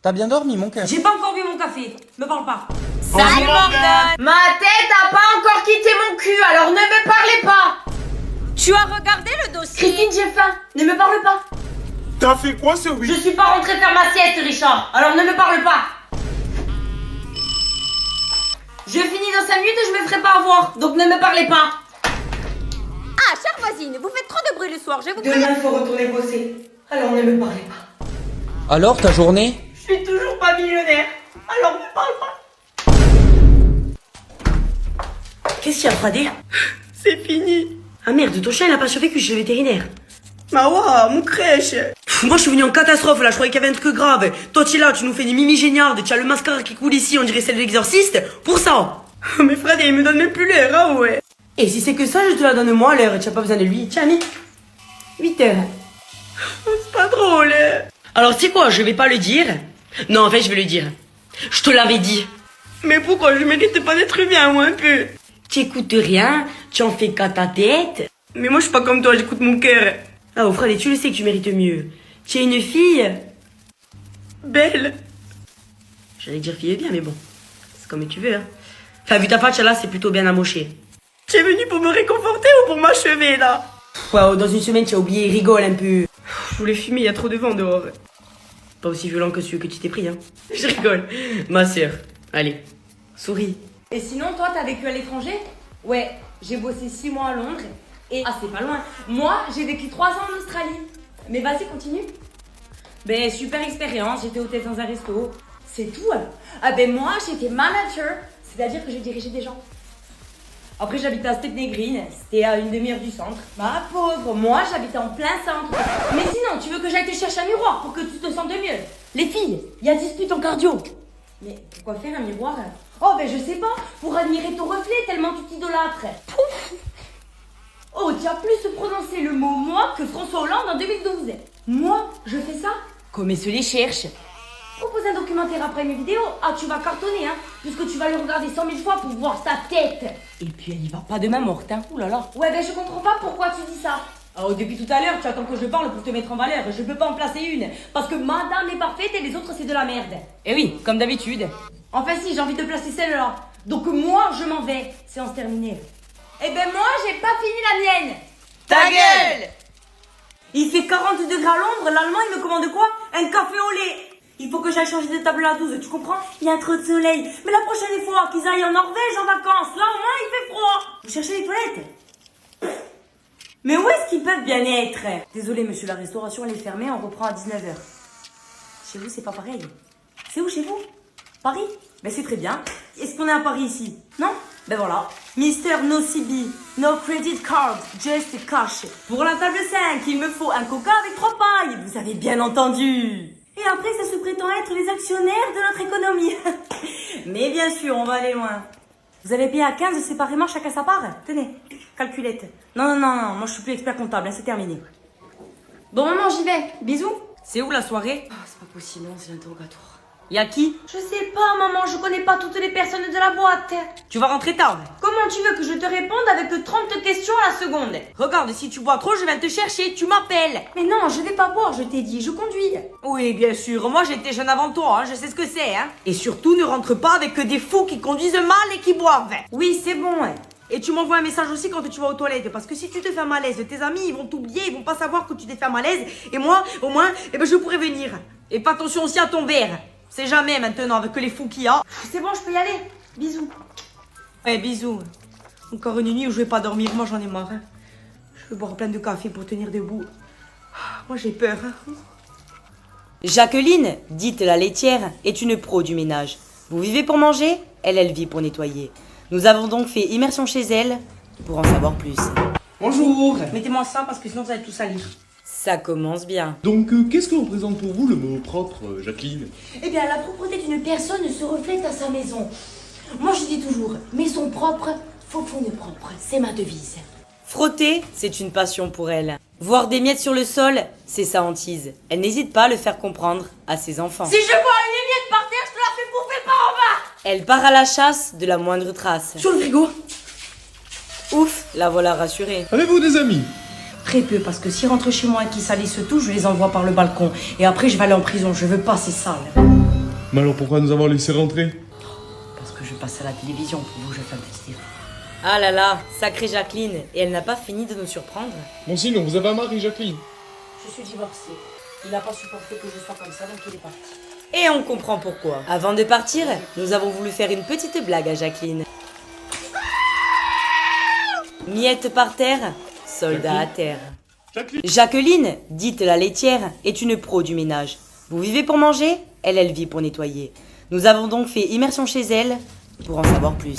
T'as bien dormi, mon cœur? J'ai pas encore bu mon café. Me parle pas. Salut Morgane. Ma tête a pas encore quitté mon cul, alors ne me parlez pas. Tu as regardé le dossier? Christine, j'ai faim, ne me parle pas. T'as fait quoi ce Je week-end? suis pas rentrée faire ma sieste, Richard, alors ne me parle pas. Je finis dans 5 minutes et je me ferai pas avoir, donc ne me parlez pas. Ah, chère voisine, vous faites trop de bruit le soir, je vous prie. Demain, il faut retourner bosser, alors ne me parlez pas. Alors, ta journée? Je suis toujours pas millionnaire, alors ne me parle pas. Qu'est-ce qu'il y a, Fradé? C'est fini. Ah merde, ton chien il a pas survécu chez le vétérinaire. Bah ouais, mon crèche. Moi je suis venu en catastrophe là, je croyais qu'il y avait un truc grave. Toi tu es là, tu nous fais des mimi géniardes, tu as le mascara qui coule ici, on dirait celle de l'exorciste. Pour ça. Mais Fred, il me donne même plus l'air, ah ouais. Et si c'est que ça, je te la donne moi à l'heure, tu as pas besoin de lui. Tiens, ami. 8 heures. C'est pas drôle. Alors tu sais quoi, je vais pas le dire. Non, en fait je vais le dire. Je te l'avais dit. Mais pourquoi je mérite pas d'être bien, moi, un peu? Tu écoutes rien, tu en fais qu'à ta tête. Mais moi, je suis pas comme toi, j'écoute mon cœur. Ah, oh Fred, et tu le sais que tu mérites mieux. Tu es une fille. Belle. J'allais dire fille bien, mais bon. C'est comme tu veux, hein. Enfin, vu ta facha là, c'est plutôt bien amoché. Tu es venu pour me réconforter ou pour m'achever, là? Wow, dans une semaine, tu as oublié, rigole un peu. Je voulais fumer, il y a trop de vent dehors. Pas aussi violent que celui que tu t'es pris, hein. Je rigole. Ma sœur. Allez, souris. Et sinon, toi, t'as vécu à l'étranger? Ouais, j'ai bossé 6 mois à Londres. Et ah, c'est pas loin. Moi, j'ai vécu 3 ans en Australie. Mais vas-y, continue. Ben, super expérience, j'étais hôtesse dans un resto. C'est tout. Ah ben moi, j'étais manager. C'est-à-dire que je dirigeais des gens. Après, j'habitais à Stepney Green. C'était à une demi-heure du centre. Ma pauvre, moi, j'habitais en plein centre. Mais sinon, tu veux que j'aille te chercher un miroir pour que tu te sentes mieux? Les filles, il y a dispute en cardio. Mais pourquoi faire un miroir? Oh, ben je sais pas, pour admirer ton reflet tellement tu t'idolâtres. Oh, tu as plus prononcé le mot moi que François Hollande en 2012. Moi, je fais ça? Comme se les cherche. Propose un documentaire après mes vidéos. Ah, tu vas cartonner, hein, puisque tu vas le regarder 100 000 fois pour voir sa tête. Et puis elle y va pas de main morte, hein. Ouh là là. Ouais, ben je comprends pas pourquoi tu dis ça. Oh, depuis tout à l'heure, tu attends que je parle pour te mettre en valeur. Je peux pas en placer une, parce que madame est parfaite et les autres c'est de la merde. Eh oui, comme d'habitude. Enfin si, j'ai envie de placer celle-là. Donc moi, je m'en vais. Séance terminée. Eh ben moi, j'ai pas fini la mienne. Ta gueule! Il fait 40 degrés à l'ombre, l'allemand il me commande quoi? Un café au lait. Il faut que j'aille changer de table à 12, tu comprends? Il y a trop de soleil. Mais la prochaine fois qu'ils aillent en Norvège en vacances, là au moins il fait froid. Vous cherchez les toilettes? Mais où est-ce qu'ils peuvent bien être? Désolé monsieur, la restauration elle est fermée, on reprend à 19h. Chez vous c'est pas pareil. C'est où chez vous? Paris? Ben c'est très bien. Est-ce qu'on est à Paris ici? Non? Ben voilà. Mister No CB, no credit card, just cash. Pour la table 5, il me faut un coca avec 3 pailles. Vous avez bien entendu. Et après, ça se prétend être les actionnaires de notre économie. Mais bien sûr, on va aller loin. Vous avez payé à 15 séparément, chacun sa part? Tenez, calculette. Non, moi je suis plus expert comptable, hein, c'est terminé. Bon maman, j'y vais. Bisous. C'est où la soirée? Ah, c'est pas possible, non, c'est l'interrogatoire. Y'a qui? Je sais pas maman, je connais pas toutes les personnes de la boîte. Tu vas rentrer tard. Comment tu veux que je te réponde avec 30 questions à la seconde? Regarde, si tu bois trop, je viens te chercher, tu m'appelles. Mais non, je vais pas boire, je t'ai dit, je conduis. Oui, bien sûr, moi j'étais jeune avant toi, hein, je sais ce que c'est, hein. Et surtout, ne rentre pas avec que des fous qui conduisent mal et qui boivent. Oui, c'est bon, ouais. Et tu m'envoies un message aussi quand tu vas aux toilettes, parce que si tu te fais un malaise, tes amis ils vont t'oublier, ils vont pas savoir que tu t'es fait un malaise, et moi, au moins, eh ben, je pourrais venir. Et fais attention aussi à ton verre. C'est jamais maintenant avec que les fous qu'il y a. C'est bon, je peux y aller. Bisous. Ouais, bisous. Encore une nuit où je vais pas dormir, moi j'en ai marre. Hein. Je vais boire plein de café pour tenir debout. Moi j'ai peur. Hein. Jacqueline, dite la laitière, est une pro du ménage. Vous vivez pour manger, elle vit pour nettoyer. Nous avons donc fait immersion chez elle pour en savoir plus. Bonjour. Mettez-moi ça parce que sinon ça va tout salir. Ça commence bien. Donc, qu'est-ce que représente pour vous le mot propre, Jacqueline? Eh bien, la propreté d'une personne se reflète à sa maison. Moi, je dis toujours, maison propre, faufoune propre. C'est ma devise. Frotter, c'est une passion pour elle. Voir des miettes sur le sol, c'est sa hantise. Elle n'hésite pas à le faire comprendre à ses enfants. Si je vois une miette par terre, je te la fais bouffer par en bas. Elle part à la chasse de la moindre trace. Sur le frigo. Ouf, la voilà rassurée. Avez-vous des amis? Très peu, parce que s'ils rentrent chez moi et qu'ils salissent tout, je les envoie par le balcon. Et après, je vais aller en prison. Je veux pas, c'est sale. Mais alors pourquoi nous avoir laissé rentrer? Parce que je passe à la télévision pour vous, je fais un petit effort. Ah là là, sacrée Jacqueline, et elle n'a pas fini de nous surprendre. Bon sinon, vous avez un mari, Jacqueline? Je suis divorcée. Il n'a pas supporté que je sois comme ça, donc il est parti. Et on comprend pourquoi. Avant de partir, nous avons voulu faire une petite blague à Jacqueline. Miette par terre, soldat à terre. Jacqueline, dite la laitière, est une pro du ménage. Vous vivez pour manger, elle vit pour nettoyer. Nous avons donc fait immersion chez elle pour en savoir plus.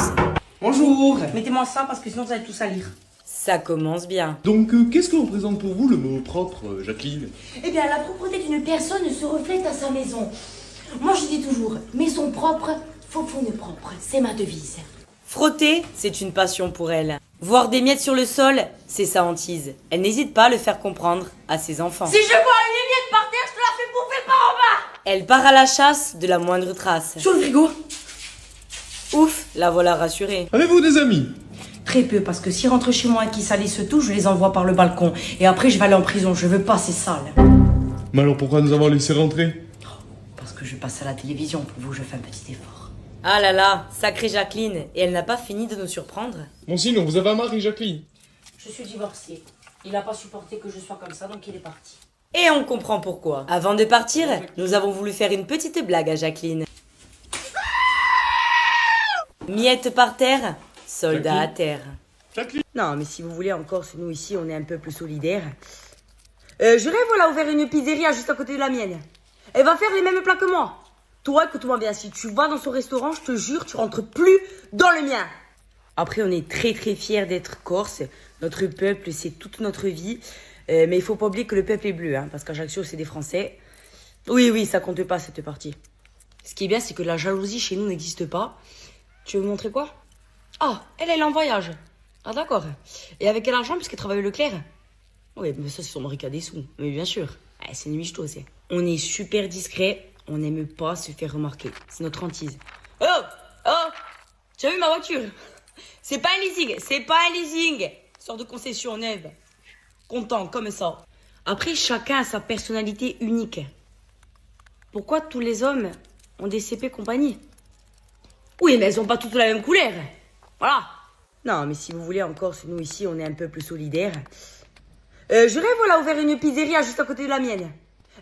Bonjour. Mettez-moi ça parce que sinon vous allez tout salir. Ça commence bien. Donc, qu'est-ce que représente pour vous le mot propre, Jacqueline? Eh bien, la propreté d'une personne se reflète à sa maison. Moi, je dis toujours, maison propre, faufoune propre. C'est ma devise. Frotter, c'est une passion pour elle. Voir des miettes sur le sol, c'est sa hantise. Elle n'hésite pas à le faire comprendre à ses enfants. Si je vois une miette par terre, je te la fais bouffer par en bas. Elle part à la chasse de la moindre trace. Sur le frigo. Ouf, la voilà rassurée. Avez-vous des amis? Très peu, parce que s'ils rentrent chez moi et qu'ils salissent tout, je les envoie par le balcon. Et après, je vais aller en prison. Je veux pas, c'est sale. Mais alors pourquoi nous avoir laissé rentrer? Parce que je passe à la télévision pour vous, je fais un petit effort. Ah là là, sacrée Jacqueline, et elle n'a pas fini de nous surprendre. Bon sinon, vous avez un mari, Jacqueline? Je suis divorcée. Il n'a pas supporté que je sois comme ça, donc il est parti. Et on comprend pourquoi. Avant de partir, nous avons voulu faire une petite blague à Jacqueline. Miette par terre, soldat à terre. Jacqueline? Non, mais si vous voulez, en Corse, nous ici, on est un peu plus solidaires. Je rêve, voilà, ouvert une pizzeria juste à côté de la mienne. Elle va faire les mêmes plats que moi. Toi, écoute-moi bien, si tu vas dans son restaurant, je te jure, tu rentres plus dans le mien. Après, on est très très fiers d'être corse. Notre peuple, c'est toute notre vie. Mais il faut pas oublier que le peuple est bleu, hein, parce qu'Ajaccio, c'est des Français. Oui, ça compte pas, cette partie. Ce qui est bien, c'est que la jalousie chez nous n'existe pas. Tu veux me montrer quoi? Ah, elle est en voyage. Ah, d'accord. Et avec quel argent, puisqu'elle travaille au Leclerc? Oui, mais ça, c'est son mari qui a des sous. Mais bien sûr. C'est une michto, c'est. On est super discret. On n'aime pas se faire remarquer. C'est notre hantise. Oh! Tu as vu ma voiture? C'est pas un leasing. C'est pas un leasing. Sort de concession neuve. Content, comme ça. Après, chacun a sa personnalité unique. Pourquoi tous les hommes ont des CP compagnie? Oui, mais elles ont pas toutes la même couleur. Voilà. Non, mais si vous voulez, en Corse, nous ici, on est un peu plus solidaires. Je rêve, voilà, ouvert une pizzeria juste à côté de la mienne.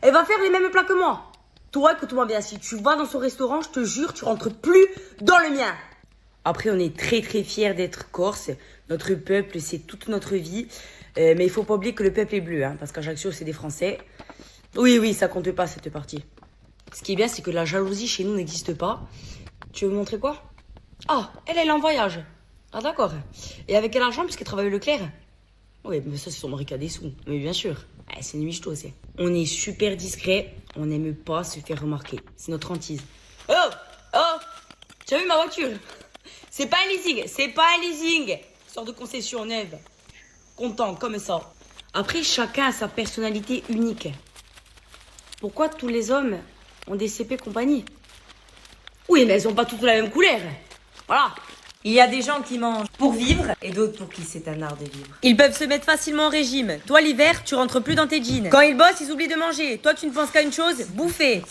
Elle va faire les mêmes plats que moi. Toi, écoute-moi bien, si tu vas dans son restaurant, je te jure, tu rentres plus dans le mien. Après, on est très très fiers d'être corse. Notre peuple, c'est toute notre vie. Mais il faut pas oublier que le peuple est bleu, hein, parce qu'Ajaccio, c'est des Français. Oui, ça compte pas, cette partie. Ce qui est bien, c'est que la jalousie chez nous n'existe pas. Tu veux me montrer quoi? Ah, elle est en voyage. Ah, d'accord. Et avec quel argent, puisqu'elle travaille au Leclerc? Oui, mais ça, c'est son mari qui a des sous. Mais bien sûr. C'est une michto, c'est. On est super discret. On n'aime pas se faire remarquer. C'est notre hantise. Oh! Tu as vu ma voiture? C'est pas un leasing. C'est pas un leasing. Sort de concession neuve. Content, comme ça. Après, chacun a sa personnalité unique. Pourquoi tous les hommes ont des CP compagnie? Oui, mais elles ont pas toutes la même couleur. Voilà. Il y a des gens qui mangent pour vivre et d'autres pour qui c'est un art de vivre. Ils peuvent se mettre facilement en régime. Toi, l'hiver, tu rentres plus dans tes jeans. Quand ils bossent, ils oublient de manger. Toi, tu ne penses qu'à une chose, bouffer.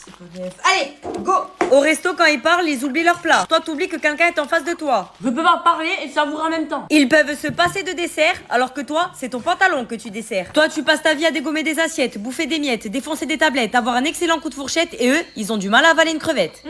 Allez, go! Au resto, quand ils parlent, ils oublient leur plat. Toi, t'oublies que quelqu'un est en face de toi. Je peux pas parler et savourer en même temps. Ils peuvent se passer de dessert, alors que toi, c'est ton pantalon que tu desserres. Toi, tu passes ta vie à dégommer des assiettes, bouffer des miettes, défoncer des tablettes, avoir un excellent coup de fourchette, et eux, ils ont du mal à avaler une crevette.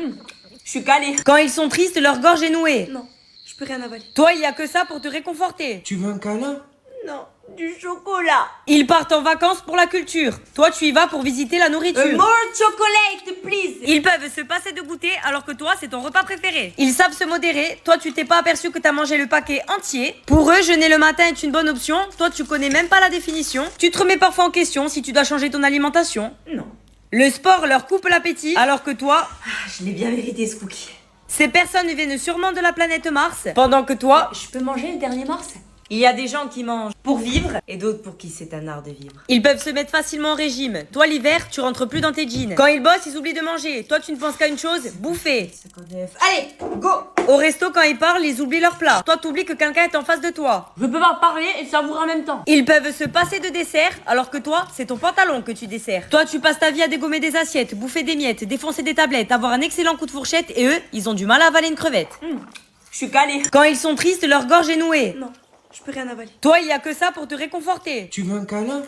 Je suis calée. Quand ils sont tristes, leur gorge est nouée. Non, je peux rien avaler. Toi, il y a que ça pour te réconforter. Tu veux un câlin? Non, du chocolat. Ils partent en vacances pour la culture. Toi, tu y vas pour visiter la nourriture. More chocolate, please. Ils peuvent se passer de goûter alors que toi, c'est ton repas préféré. Ils savent se modérer. Toi, tu t'es pas aperçu que t'as mangé le paquet entier. Pour eux, jeûner le matin est une bonne option. Toi, tu connais même pas la définition. Tu te remets parfois en question si tu dois changer ton alimentation. Non. Le sport leur coupe l'appétit alors que toi, Je l'ai bien mérité ce cookie. ces personnes viennent sûrement de la planète Mars pendant que toi, Je peux manger le dernier morse? Il y a des gens qui mangent pour vivre et d'autres pour qui c'est un art de vivre. Ils peuvent se mettre facilement au régime. Toi, l'hiver, tu rentres plus dans tes jeans. Quand ils bossent, ils oublient de manger. Toi, tu ne penses qu'à une chose, bouffer. Allez, go! Au resto, quand ils parlent, ils oublient leur plat. Toi, t'oublies que quelqu'un est en face de toi. Je peux pas parler et savourer en même temps. Ils peuvent se passer de dessert, alors que toi, c'est ton pantalon que tu desserres. Toi, tu passes ta vie à dégommer des assiettes, bouffer des miettes, défoncer des tablettes, avoir un excellent coup de fourchette, et eux, ils ont du mal à avaler une crevette. Je suis calée. Quand ils sont tristes, leur gorge est nouée. Non, je peux rien avaler. Toi, il y a que ça pour te réconforter. Tu veux un câlin?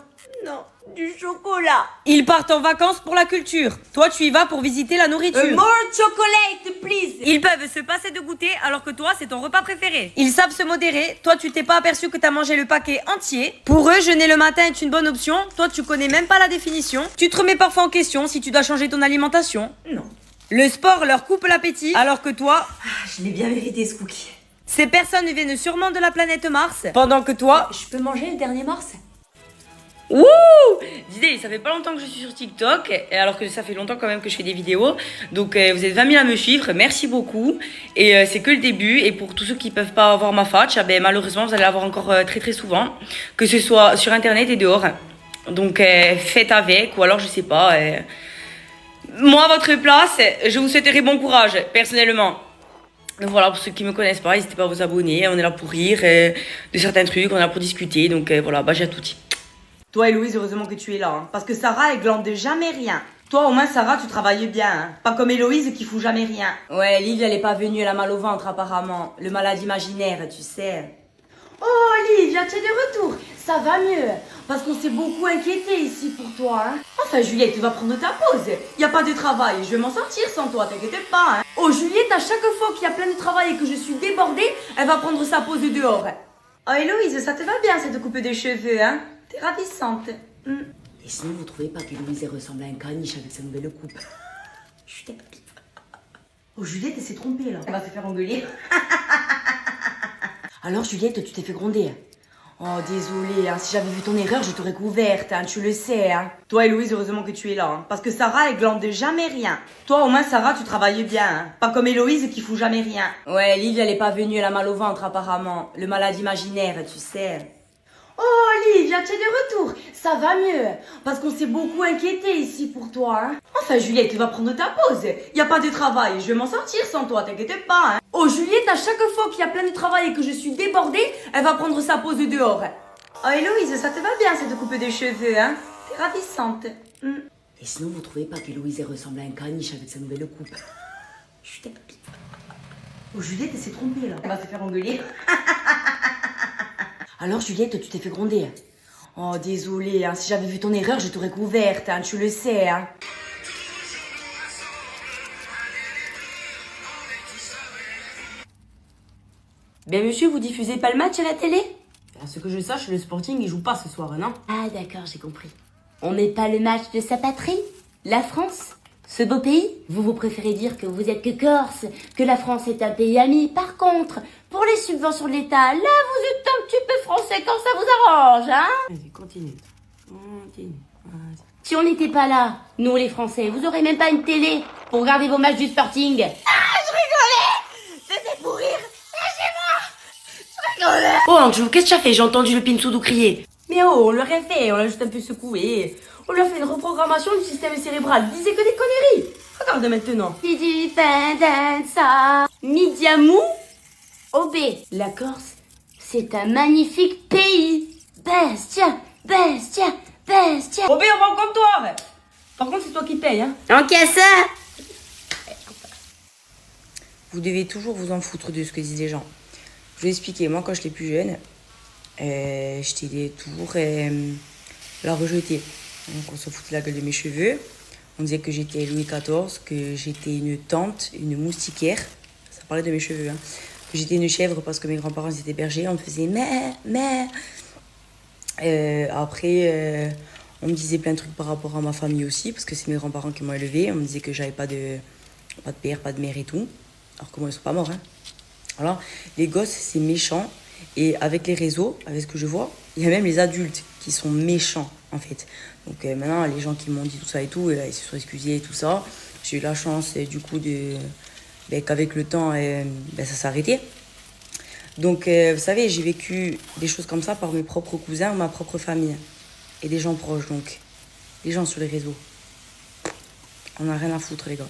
Non, du chocolat. Ils partent en vacances pour la culture. Toi, tu y vas pour visiter la nourriture. More chocolate, please. Ils peuvent se passer de goûter alors que toi, c'est ton repas préféré. Ils savent se modérer. Toi, tu t'es pas aperçu que t'as mangé le paquet entier. Pour eux, jeûner le matin est une bonne option. Toi, tu connais même pas la définition. Tu te remets parfois en question si tu dois changer ton alimentation. Non. Le sport leur coupe l'appétit alors que toi, Je l'ai bien mérité ce cookie. ces personnes viennent sûrement de la planète Mars pendant que toi... Je peux manger le dernier Mars? Wouh! Dis, ça fait pas longtemps que je suis sur TikTok, et alors que ça fait longtemps quand même que je fais des vidéos. Donc vous êtes 20 000 à me suivre, merci beaucoup. Et c'est que le début, et pour tous ceux qui peuvent pas avoir ma fatch, ben, malheureusement vous allez l'avoir encore très très souvent, que ce soit sur internet et dehors. Donc faites avec, ou alors je sais pas. Moi à votre place, je vous souhaiterais bon courage, personnellement. Donc voilà, pour ceux qui me connaissent pas, n'hésitez pas à vous abonner, on est là pour rire de certains trucs, on est là pour discuter, donc voilà, j'ai à tout dit. Toi, Héloïse, heureusement que tu es là. Hein. Parce que Sarah, elle glande jamais rien. Toi, au moins, Sarah, tu travailles bien. Hein. Pas comme Héloïse qui fout jamais rien. Ouais, Liv, elle est pas venue, elle a mal au ventre apparemment. Le malade imaginaire, tu sais. Oh, Olivia, tu es de retour. Ça va mieux. Parce qu'on s'est beaucoup inquiété ici pour toi. Hein. Enfin, Juliette, tu vas prendre ta pause. Y a pas de travail. Je vais m'en sortir sans toi, t'inquiète pas. Hein. Oh, Juliette, à chaque fois qu'il y a plein de travail et que je suis débordée, elle va prendre sa pause dehors. Oh, Héloïse, ça te va bien cette coupe de cheveux, hein? T'es ravissante. Et sinon, vous trouvez pas qu'Héloïse ressemble à un caniche avec sa nouvelle coupe? Chut, Oh, Juliette, elle s'est trompée là. Elle va se faire engueuler. Alors, Juliette, tu t'es fait gronder. Oh, désolée, hein, si j'avais vu ton erreur, je t'aurais couverte, hein, tu le sais. Hein. Toi, Héloïse, heureusement que tu es là. Hein, parce que Sarah, elle glande jamais rien. Toi, au moins, Sarah, tu travailles bien. Hein. Pas comme Héloïse qui fout jamais rien. Ouais, Liv, elle est pas venue, elle a mal au ventre apparemment. Le malade imaginaire, tu sais. Oh, Olivia, tu es de retour. Ça va mieux. Parce qu'on s'est beaucoup inquiété ici pour toi. Hein. Enfin, Juliette, tu vas prendre ta pause. Y a pas de travail. Je vais m'en sortir sans toi, t'inquiète pas. Hein. Oh, Juliette, à chaque fois qu'il y a plein de travail et que je suis débordée, elle va prendre sa pause dehors. Oh, Héloïse, ça te va bien cette coupe de cheveux, hein? T'es ravissante. Et sinon, vous trouvez pas qu'Héloïse ressemble à un caniche avec sa nouvelle coupe? Chut, Oh, Juliette, elle s'est trompée là. Elle va se faire engueuler. Alors, Juliette, tu t'es fait gronder. Oh, désolée, hein, si j'avais vu ton erreur, je t'aurais couverte, hein, tu le sais. Hein. Ben monsieur, vous diffusez pas le match à la télé? À ce que je sache, le Sporting il joue pas ce soir, non? Ah d'accord, j'ai compris. On met pas le match de sa patrie? La France? Ce beau pays? Vous préférez dire que vous êtes que Corse, que la France est un pays ami. Par contre, pour les subventions de l'État, là vous êtes un petit peu français quand ça vous arrange, hein? Vas-y, continue. Continue. Vas-y. Si on n'était pas là, nous les Français, vous aurez même pas une télé pour regarder vos matchs du Sporting. Oh, Angelou, qu'est-ce que tu as fait? J'ai entendu le Pinsoudou crier. Mais oh, on l'a rien fait, on l'a juste un peu secoué. On lui a fait une reprogrammation du système cérébral. Il disait que des conneries. Regarde maintenant. Indipendenza, Midiamou, OB. La Corse, c'est un magnifique pays. Bestia, bestia, bestia. Robé, on va au comptoir. Par contre, c'est toi qui payes, hein. Ok, ça. Vous devez toujours vous en foutre de ce que disent les gens. Je vais expliquer, moi quand j'étais plus jeune, j'étais toujours la rejetée. Donc on se foutait la gueule de mes cheveux. On disait que j'étais Louis XIV, que j'étais une tante, une moustiquaire. Ça parlait de mes cheveux. Hein. Que j'étais une chèvre parce que mes grands-parents étaient bergers. On me faisait mère. Après, on me disait plein de trucs par rapport à ma famille aussi, parce que c'est mes grands-parents qui m'ont élevée. On me disait que j'avais pas de père, pas de mère et tout. Alors que moi, ils sont pas morts. Hein. Alors, les gosses, c'est méchant. Et avec les réseaux, avec ce que je vois, il y a même les adultes qui sont méchants, en fait. Donc maintenant, les gens qui m'ont dit tout ça et tout, ils se sont excusés et tout ça. J'ai eu la chance, du coup, qu'avec le temps, ça s'est arrêté. Donc, vous savez, j'ai vécu des choses comme ça par mes propres cousins ou ma propre famille. Et des gens proches, donc. Les gens sur les réseaux. On a rien à foutre, les gars.